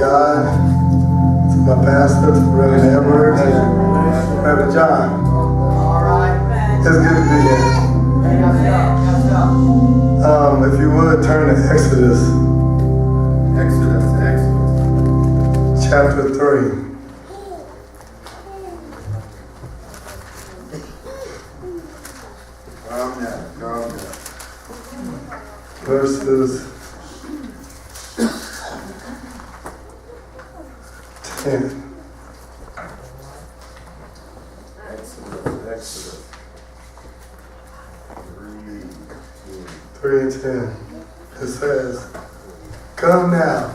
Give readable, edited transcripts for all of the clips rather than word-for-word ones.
God, to my pastor, to Reverend Edwards, and Reverend John. All right. It's good to be here. If you would, turn to Exodus. Exodus. Chapter 3. Calm down. Verses 10. Exodus. 3 and 10. It says, "Come now,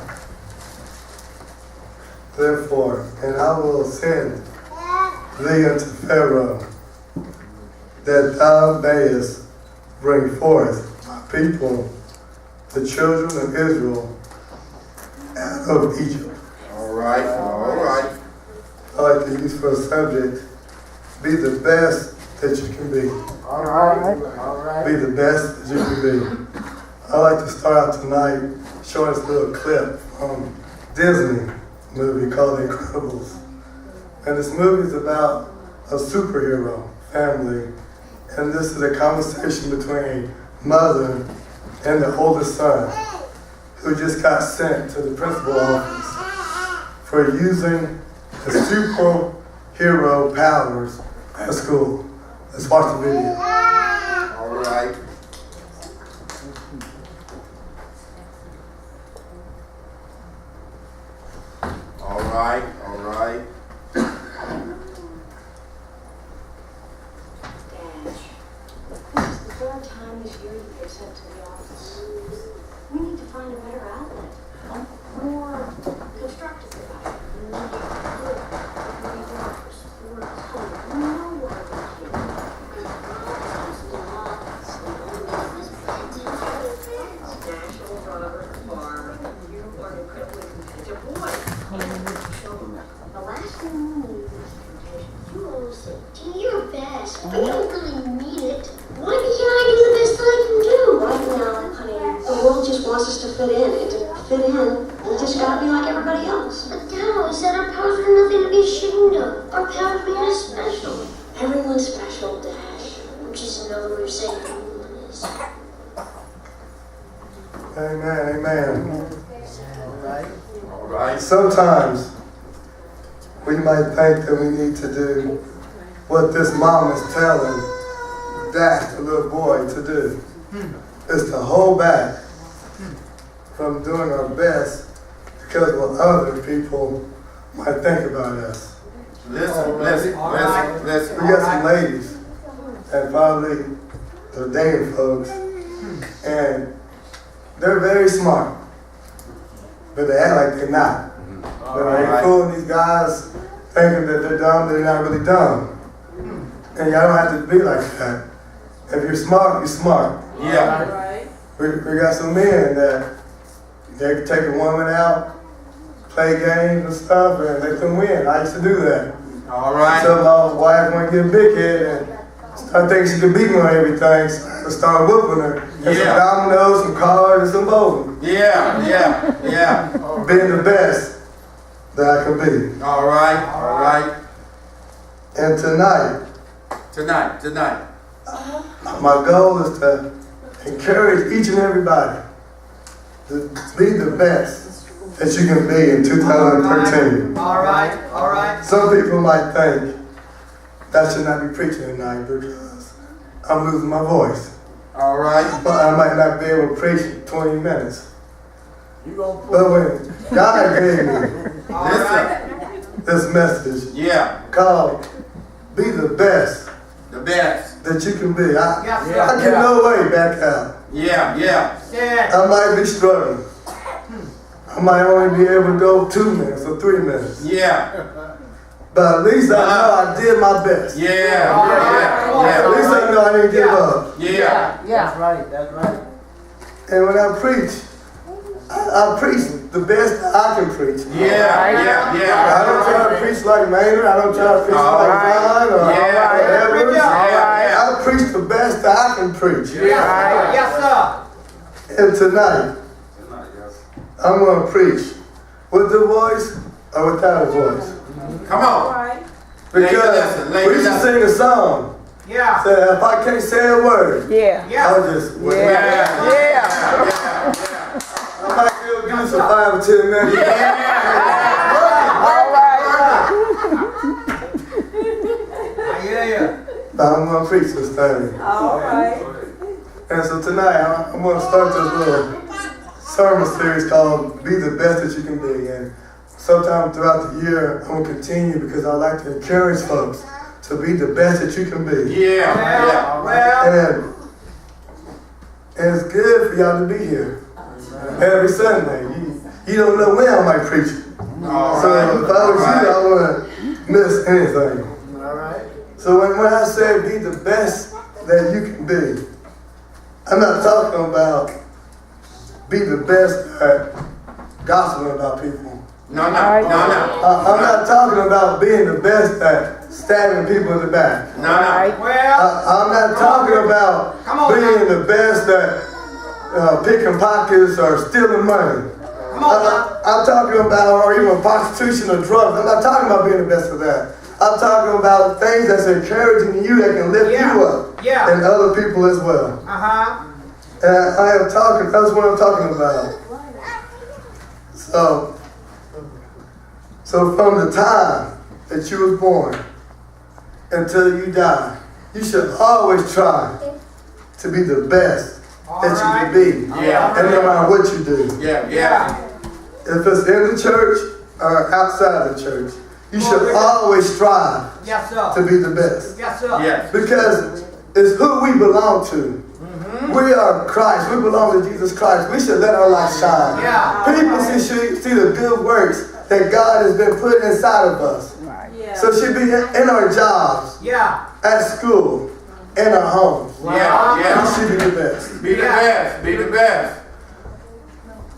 therefore, and I will send thee unto Pharaoh, that thou mayest bring forth my people, the children of Israel, out of Egypt." All right. I like to use for a subject, be the best that you can be. All right. Be the best that you can be. I like to start out tonight showing this little clip from Disney movie called The Incredibles. And this movie is about a superhero family. And this is a conversation between a mother and the oldest son who just got sent to the principal office for using his superhero powers at school. Let's watch the video. All right. This is the third time this year you've been sent to the office. We need to find a better outlet. More constructive about it. The last thing we need is temptation. You always say, do your best, but you don't really need it. Why can't I do the best I can do? Right now, honey, the world just wants us to fit in. And to fit in, we just gotta be like everybody else. But Dad said our powers are nothing to be ashamed of. Our powers make us special. Everyone's special, Dash. Which is another way of saying everyone is. Amen. All right. Sometimes we might think that we need to do what this mom is telling Dash, the little boy, to do. Is to hold back from doing our best because of what other people might think about us. Listen. We got some ladies and probably they're dating folks, and they're very smart, but they act like they're not. But they're fooling these guys thinking that they're dumb, they're not really dumb. And y'all don't have to be like that. If you're smart, you're smart. Yeah. We got some men that they can take a woman out, play games and stuff, and they can win. I used to do that. All right. So my wife wanted to get a big head and I think she could beat me on everything, so I started whooping her. And some dominoes, some cards, and some bowling. Yeah. Being the best that I can be. All right. And tonight, my goal is to encourage each and everybody to be the best that you can be in 2013. All right. Some people might think that should not be preaching tonight because I'm losing my voice. All right. But I might not be able to preach 20 minutes. But when God gave me this message called Be the Best that you can be. I can no way back out. I might be struggling. I might only be able to go 2 minutes or 3 minutes. But at least I know I did my best. At least I know I didn't give up. That's right. And when I preach, I preach the best I can preach. I don't try to preach like Maynard. I don't try to preach like John or Edwards. I preach the best I can preach. Yes, sir. And tonight, I'm going to preach with the voice or without a voice. Come on. Because we used to sing a song. Yeah. Said if I can't say a word, Yeah. I'll just wait. Yeah. I might feel good for 5 or 10 minutes. All right. I hear you. But I'm gonna preach this thing. All right. And so tonight I'm gonna start this little sermon series called "Be the Best That You Can Be." And sometime throughout the year I'm gonna continue because I like to encourage folks to be the best that you can be. Yeah. Well. And it's good for y'all to be here every Sunday. You don't know when I might preach it. So if I was you, I wouldn't miss anything. All right. So when I say be the best that you can be, I'm not talking about be the best at gossiping about people. No. I'm not talking about being the best at stabbing people in the back. No. Well. I'm not talking about being the best at picking pockets or stealing money. I'm talking about, or even prostitution or drugs. I'm not talking about being the best at that. I'm talking about things that's encouraging you that can lift you up and other people as well. And I am talking, that's what I'm talking about. So from the time that you was born until you die, you should always try to be the best that you can be. And no matter what you do. Yeah. If it's in the church or outside the church, you should always strive to be the best. Yes. Because it's who we belong to. We are Christ. We belong to Jesus Christ. We should let our light shine. People see the good works that God has been putting inside of us. So it should be in our jobs, at school, in our homes. We should be the best. Be the best.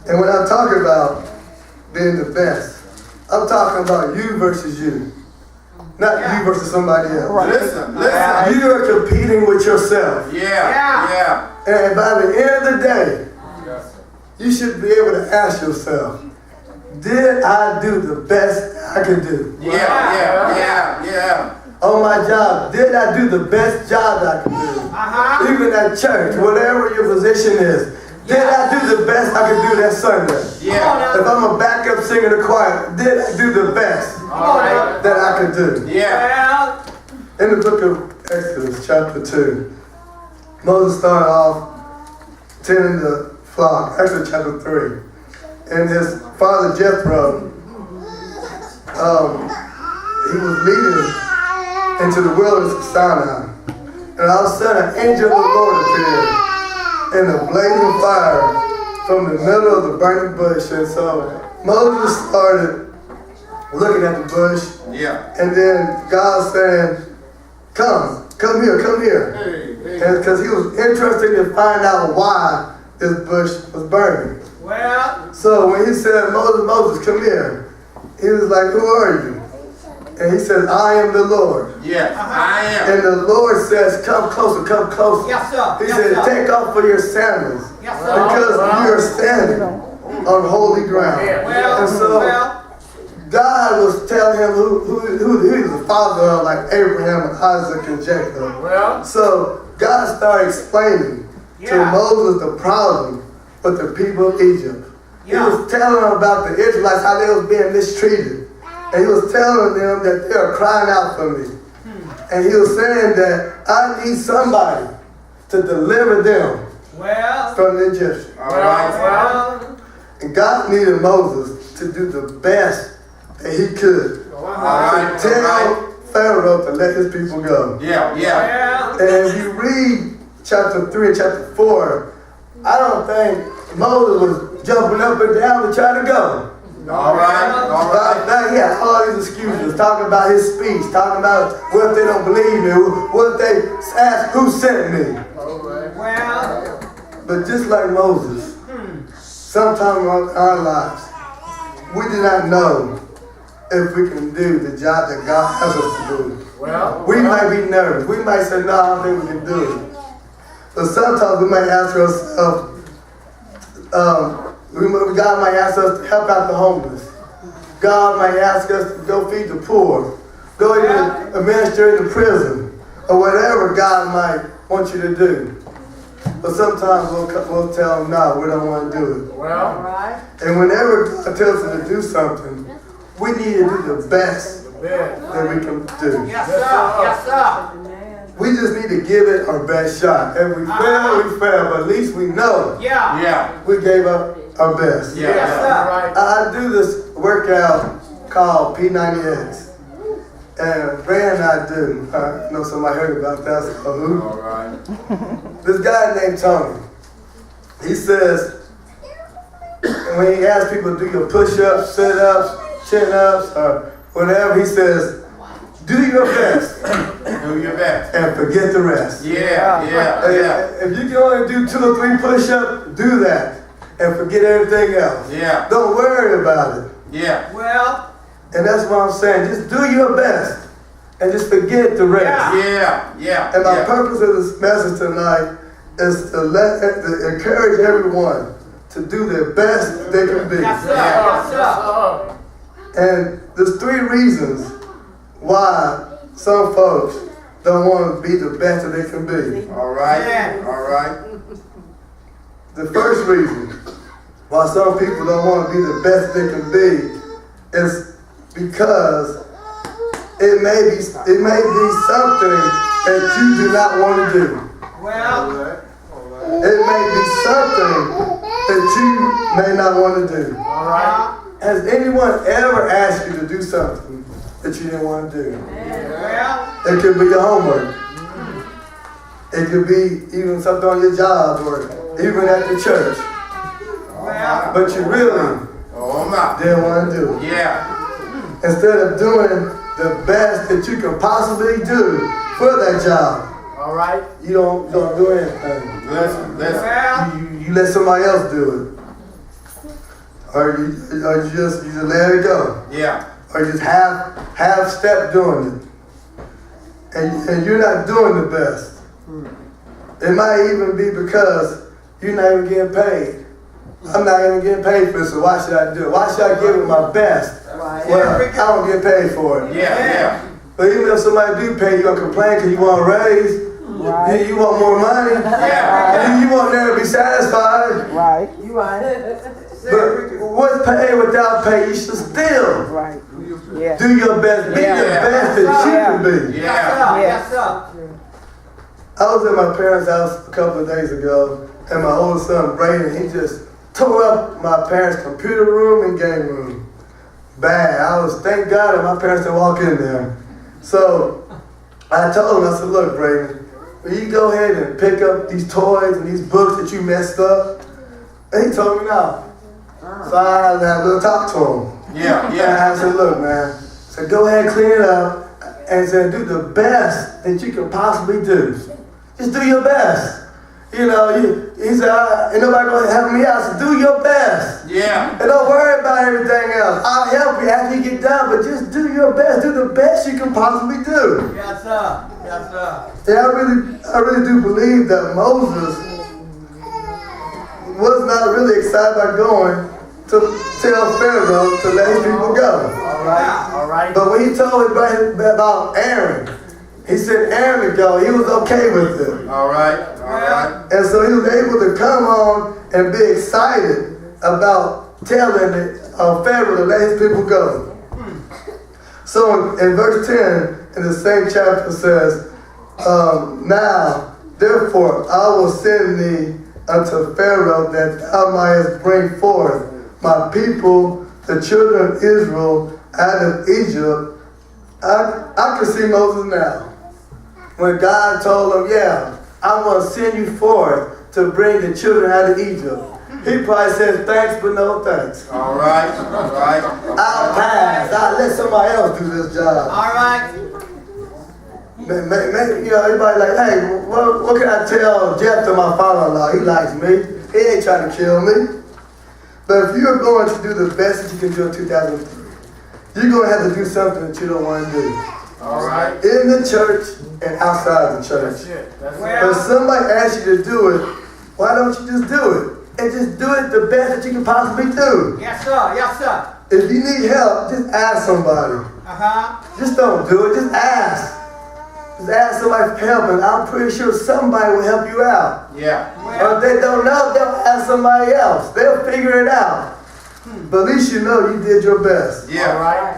And when I'm talking about being the best, I'm talking about you versus you. Not you versus somebody else. Listen. You are competing with yourself. Yeah. And by the end of the day, you should be able to ask yourself, did I do the best I could do? Yeah. On my job, did I do the best job I could do? Even at church, whatever your position is, did I do the best I could do that Sunday? Yeah. If I'm a backup singer in the choir, did I do the best that I could do? Yeah. In the book of Exodus, chapter 2, Moses started off tending the flock, actually chapter 3. And his father Jethro, he was leading into the wilderness of Sinai. And all of a sudden, an angel of the Lord appeared in a blazing fire from the middle of the burning bush. And so Moses started looking at the bush. And then God saying, come here. And because he was interested to find out why this bush was burning. So when he said, Moses, come here, he was like, who are you? And he said, I am the Lord. Yes, I am. And the Lord says, come closer. Yes, sir. He said, take off of your sandals. Yes, sir. Because you are standing on holy ground. And so God was telling him who he was the father of, like Abraham and Isaac and Jacob. So God started explaining to Moses the problem with the people of Egypt. He was telling them about the Israelites, how they was being mistreated. And he was telling them that they are crying out for me. And he was saying that I need somebody to deliver them from the Egyptians. And God needed Moses to do the best that he could. To tell Pharaoh to let his people go. And if you read chapter 3 and chapter 4, I don't think Moses was jumping up and down to try to go. All right. Now he had all these excuses, talking about his speech, talking about what if they don't believe me, what if they ask who sent me. But just like Moses, sometime in our lives, we do not know if we can do the job that God has us to do. We might be nervous. We might say, no, I don't think we can do it. But sometimes we might ask ourselves, God might ask us to help out the homeless. God might ask us to go feed the poor, go even administer in the prison, or whatever God might want you to do. But sometimes we'll tell them, no, we don't want to do it. Well, And whenever God tells us to do something, we need to do the best that we can do. yes, sir. Yes, sir. We just need to give it our best shot. If we fail, we fail, but at least we know Yeah. Yeah. we gave up our best. Yeah. Yes, sir. I do this workout called P90X. And Ray and I do. I know somebody heard about that. So who? All right. This guy named Tony. He says, when he asks people to do your push-ups, sit-ups, chin-ups, or whatever, he says, do your best Do your best. and forget the rest. Yeah. Yeah. If you can only do 2 or 3 push-ups, do that and forget everything else. Yeah. Don't worry about it. Yeah. Well, And that's what I'm saying. Just do your best and just forget the rest. Yeah. Yeah. And my Yeah. purpose of this message tonight is to encourage everyone to do their best they can be. yes, sir. Yes, sir. And there's 3 reasons why some folks don't want to be the best that they can be. All right. Yeah. All right. The first reason why some people don't want to be the best they can be is because it may be something that you do not want to do. Well, It may be something that you may not want to do. all right. Has anyone ever asked you to do something that you didn't want to do? Well, It could be your homework. It could be even something on your job or even at the church. well, But you really Oh my. didn't want to do it. Yeah. Instead of doing the best that you can possibly do for that job, all right. you don't do anything. Listen. Well, You let somebody else do it. Or you just let it go. Yeah. Or you just half step doing it. And you're not doing the best. It might even be because you're not even getting paid. I'm not even getting paid for it, so why should I do it? Why should I give it my best? Well, I don't get paid for it. Yeah. But even if somebody do pay, you're going to complain because you want a raise. Then you want more money. Yeah. And you won't never be satisfied. Right. You right. But what's pay without pay? You should still Right. Yeah. do your best. Be Yeah. the best that you can be. yes, Yeah. sir. Yes, sir. I was at my parents' house a couple of days ago, and my oldest son, Brayden, he just tore up my parents' computer room and game room. Bad. Thank God that my parents didn't walk in there. So I told him, I said, look, Brayden, will you go ahead and pick up these toys and these books that you messed up? And he told me no. So I had to have a little talk to him. Yeah. And Yeah. I said, look, man, so go ahead and clean it up and say, do the best that you can possibly do. Just do your best. You know, he said, ain't nobody going to help me out, so do your best. Yeah. And don't worry about everything else. I'll help you after you get done, but just do your best. Do the best you can possibly do. Yes, sir. Yes, sir. And I really do believe that Moses was not really excited about going to tell Pharaoh to let his people go. All right. All right. But when he told about Aaron, he said Aaron to go, he was okay with it. All right. All right. And so he was able to come on and be excited about telling Pharaoh to let his people go. So in verse 10, in the same chapter says, now, therefore, I will send thee unto Pharaoh that thou mightest bring forth my people, the children of Israel, out of Egypt. I can see Moses now. When God told him, yeah, I'm going to send you forth to bring the children out of Egypt. He probably said, thanks, but no thanks. All right. All right. I'll pass. I'll let somebody else do this job. All right. Maybe, you know, everybody like, hey, what can I tell Jeff to my father-in-law? He likes me. He ain't trying to kill me. But if you're going to do the best that you can do in 2003, you're going to have to do something that you don't want to do. All right. In the church and outside the church. But if Well, somebody asks you to do it, why don't you just do it? And just do it the best that you can possibly do. yes, sir. Yes, sir. If you need help, just ask somebody. Just don't do it, just ask. Just ask somebody for help, and I'm pretty sure somebody will help you out. Yeah. Or if they don't know, they'll ask somebody else. They'll figure it out. But at least you know you did your best. Yeah. All right.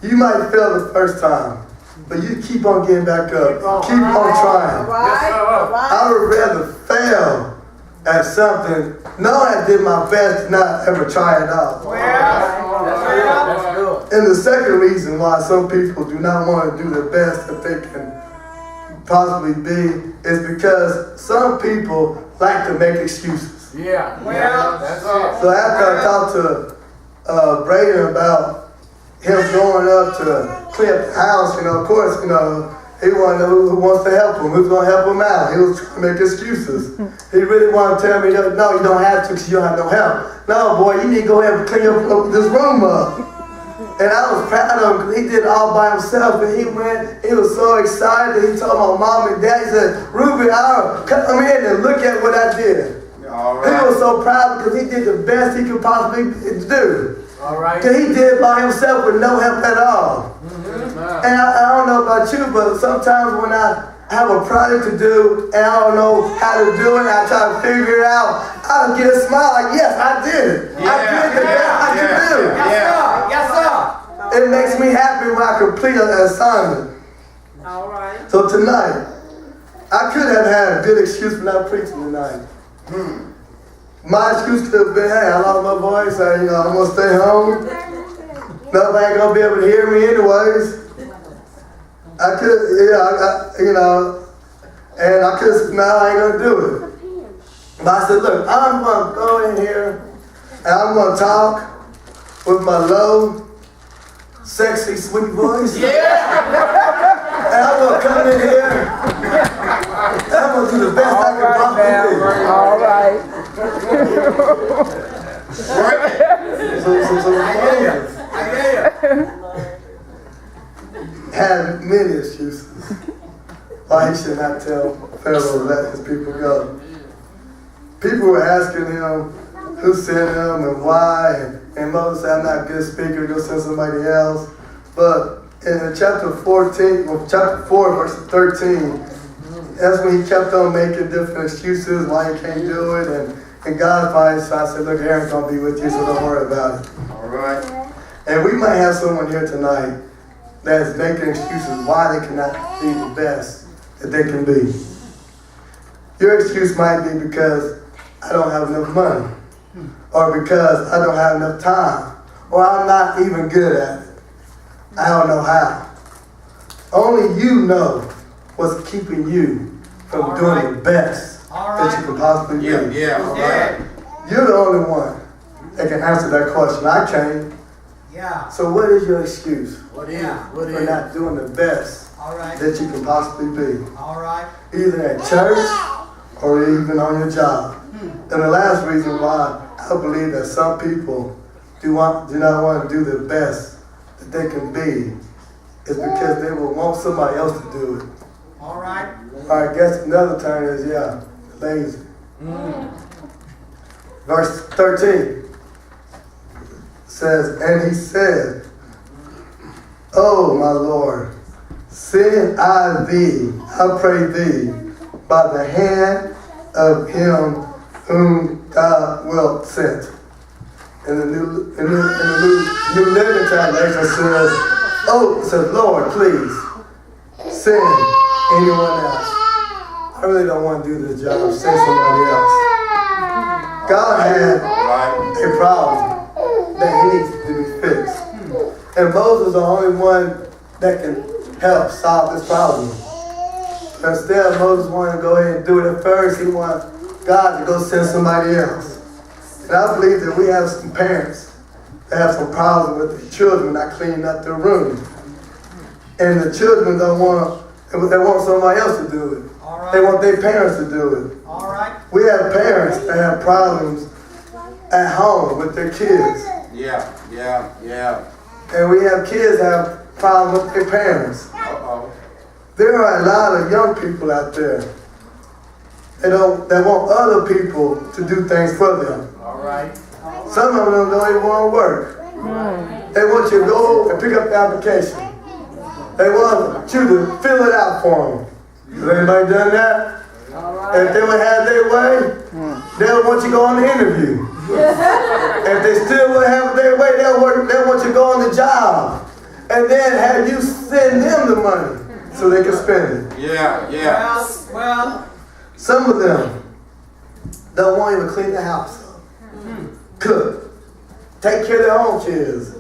You might fail the first time, but you keep on getting back up. Keep on trying. I would rather fail at something knowing I did my best, not ever try it out. That's good. And the second reason why some people do not want to do the best that they can possibly be is because some people like to make excuses. Yeah. That's it. So after I talked to Braden about him going up to clean up the house, of course, he wanted to know who wants to help him, who's going to help him out. He was trying to make excuses. He really wanted to tell me that, no, you don't have to because you don't have no help. No, boy, you need to go ahead and clean up this room up. And I was proud of him because he did it all by himself. And he was so excited. He told my mom and dad, he said, Ruby, I'll come in and look at what I did. All He right. was so proud because he did the best he could possibly do. All right. Because he did it by himself with no help at all. And I don't know about you, but sometimes when I have a project to do and I don't know how to do it, I try to figure it out, I'll get a smile like, yes, I did it. I did the best I could do. Yes, sir. It makes me happy when I complete an assignment. All right. So tonight, I could have had a good excuse for not preaching tonight. My excuse could have been, hey, I lost my voice, I'm going to stay home. Nobody ain't going to be able to hear me anyways. I could, and I could have, no, I ain't going to do it. But I said, look, I'm going to go in here and I'm going to talk with my low, sexy, sweet voice. And I'm going to come in here and I'm going to do the best I can possibly do. All right. So had many excuses why he should not tell Pharaoh to let his people go. People were asking him who sent him and why, and Moses said, I'm not a good speaker, go send somebody else. But in chapter 4, verse 13, that's when he kept on making different excuses why he can't do it, and God finally said, look, Aaron's going to be with you, so don't worry about it. All right. And we might have someone here tonight that's making excuses why they cannot be the best that they can be. Your excuse might be because I don't have enough money, or because I don't have enough time, or I'm not even good at it. I don't know how. Only you know what's keeping you from doing the best that you can possibly be. All right. You're the only one that can answer that question. I can't. Yeah. So what is your excuse What is? for not doing the best All right. that you can possibly be? All right. Either at church or even on your job. And the last reason why I believe that some people do not want to do the best that they can be is because they will want somebody else to do it. All right. Or I guess another term is, lazy. Verse 13 says, and he said, oh my Lord, send I thee, I pray thee, by the hand of him whom thou wilt send. And the New Living Translation says, Lord, please send anyone else. I really don't want to do this job. Send somebody else. God had a problem that he needs to be fixed. And Moses is the only one that can help solve this problem. But instead, Moses wanted to go ahead and do it at first. He wanted God to go send somebody else. And I believe that we have some parents that have some problems with their children not cleaning up their room. And the children they want somebody else to do it. All right. They want their parents to do it. All right. We have parents that have problems at home with their kids. Yeah. And we have kids that have problems with their parents. Uh-oh. There are a lot of young people out there that want other people to do things for them. All right. Some of them don't even want to work. They want you to go and pick up the application. They want you to fill it out for them. Has anybody done that? If they would have their way, they would want you to go on the interview. If they still would have their way, they'll want you to go on the job. And then have you send them the money so they can spend it. Yeah. Well, Some of them don't want you to clean the house up, cook, take care of their own kids.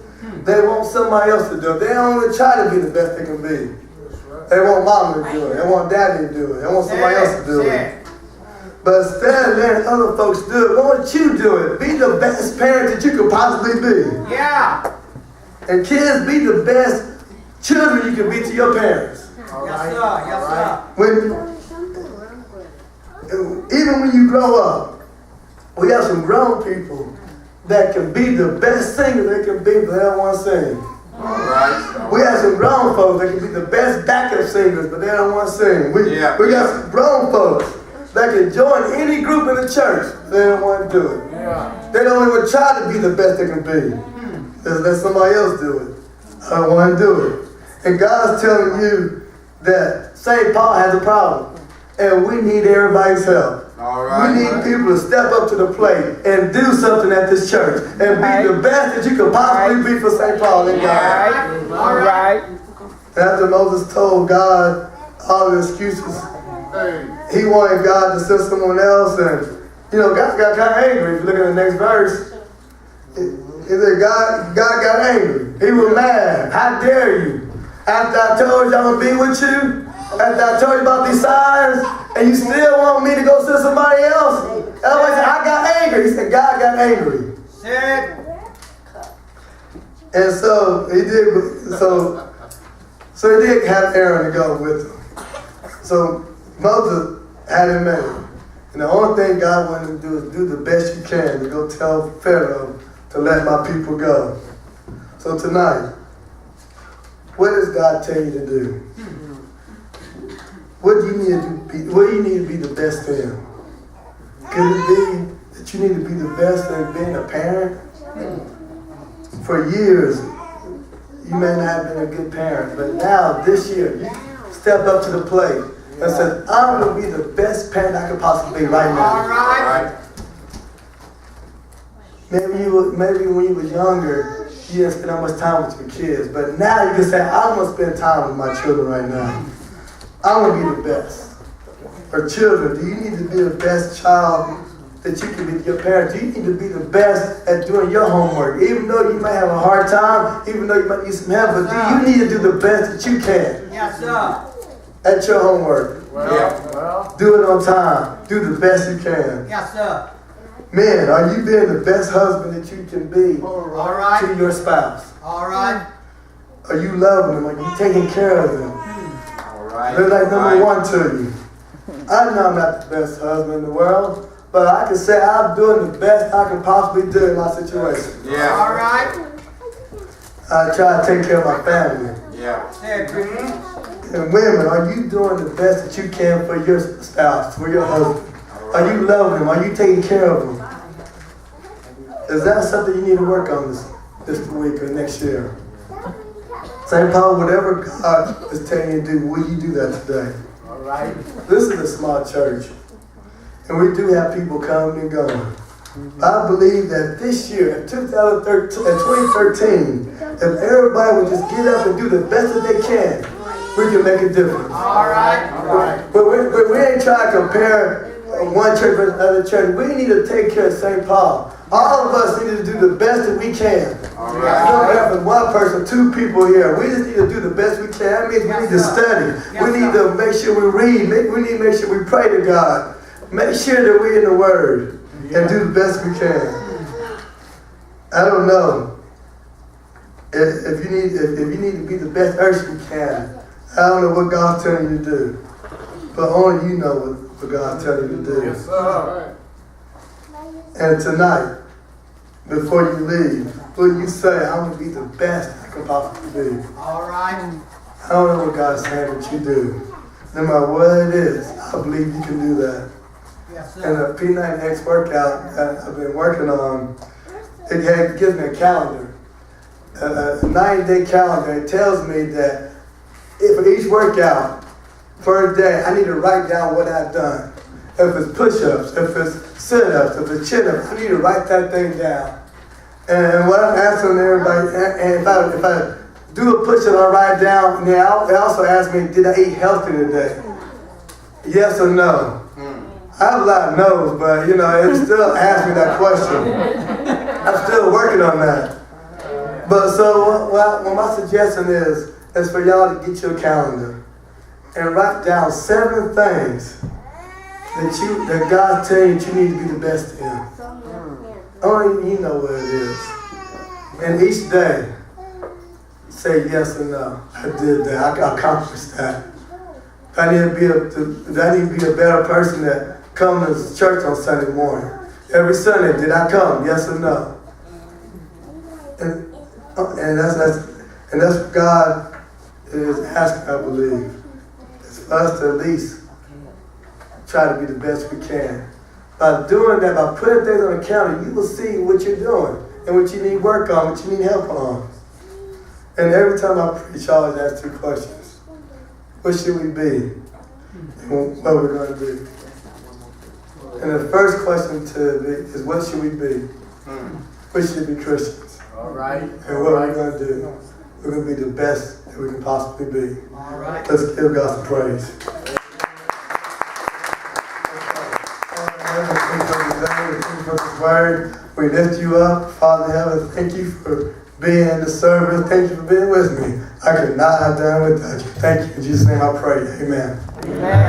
They want somebody else to do it. They don't even try to be the best they can be. They want mama to do it. They want daddy to do it. They want somebody else to do it. But instead of letting other folks do it, why don't you do it? Be the best parent that you could possibly be. yeah. And kids, be the best children you can be to your parents. Yes, sir. Yes, sir. Even when you grow up, we have some grown people that can be the best singer they can be, but they don't want to sing. We have some grown folks that can be the best backup singers, but they don't want to sing. We got some grown folks that can join any group in the church, but they don't want to do it. They don't even try to be the best they can be. Just let somebody else do it. I don't want to do it. And God's telling you that St. Paul has a problem, and we need everybody's help. We need people to step up to the plate and do something at this church and be the best that you could possibly be for St. Paul and God. All right. After Moses told God all the excuses, he wanted God to send someone else, and God got kind of angry. If you look at the next verse, he said God got angry. He was mad. How dare you? After I told you I'm going to be with you, after I told you about these signs, and you still want me to go send somebody else? Everybody said, I got angry. He said, God got angry. And so he did. So he did have Aaron to go with him. So Moses had him made. And the only thing God wanted him to do is do the best you can to go tell Pharaoh to let my people go. So tonight, what does God tell you to do? What do you need to be? What do you need to be the best in? Could it be that you need to be the best in being a parent? For years, you may not have been a good parent, but now this year, you step up to the plate and said, I'm going to be the best parent I could possibly be right now. All right. Maybe when you were younger, you didn't spend that much time with your kids, but now you can say, I'm going to spend time with my children right now. I want to be the best. For children, do you need to be the best child that you can be to your parents? Do you need to be the best at doing your homework? Even though you might have a hard time, even though you might need some help, but do you need to do the best that you can? Yes, sir. At your homework. Do it on time. Do the best you can. Yes, sir. Men, are you being the best husband that you can be All right. to your spouse? All right. Are you loving them? Are you taking care of them? They're like number one to you. I know I'm not the best husband in the world, but I can say I'm doing the best I can possibly do in my situation. All right. I try to take care of my family. And women, are you doing the best that you can for your spouse, for your husband? Are you loving them? Are you taking care of them? Is that something you need to work on this week or next year? St. Paul, whatever God is telling you to do, will you do that today? All right. This is a small church, and we do have people coming and going. I believe that this year, in 2013, if everybody would just get up and do the best that they can, we can make a difference. All right. All right. But we ain't trying to compare one church versus another church. We need to take care of St. Paul. All of us need to do the best that we can. All We right. don't have one person, two people here. We just need to do the best we can. That means we need to study. We need to make sure we read. We need to make sure we pray to God. Make sure that we're in the Word and do the best we can. I don't know if you need to be the best person you can. I don't know what God's telling you to do, but only you know what God's telling you to do. Yes, sir. And tonight, before you leave, will you say, I'm going to be the best I can possibly be? All right. I don't know what God's saying that you do. No matter what it is, I believe you can do that. Yes, And sir. the P90X workout that I've been working on, it gives me a calendar. a 90-day calendar. It tells me that for each workout per day, I need to write down what I've done. If it's push-ups, if it's sit-ups, if it's chin-ups, I need to write that thing down. And what I'm asking everybody, and if I do a push-up, I write down. Now, they also ask me, did I eat healthy today? Yes or no? I have a lot of no's, but it still asks me that question. I'm still working on that. But so what my suggestion is for y'all to get your calendar and write down 7 things that God's telling you that you need to be the best in. Only you know what it is. And each day, say yes or no. I did that. I accomplished that. I need to be a better person that comes to church on Sunday morning. Every Sunday, did I come? Yes or no? And that's what God is asking, I believe. It's for us to at least try to be the best we can. By doing that, by putting things on the calendar, you will see what you're doing and what you need work on, what you need help on. And every time I preach, I always ask 2 questions. What should we be? And what we're going to be. And the first question is what should we be? We should be Christians. All right. And what we're going to do, we're going to be the best that we can possibly be. All right. Let's give God some praise. Word. We lift you up, Father in heaven. Thank you for being in the service. Thank you for being with me. I could not have done it without you. Thank you. In Jesus' name I pray. Amen. Amen.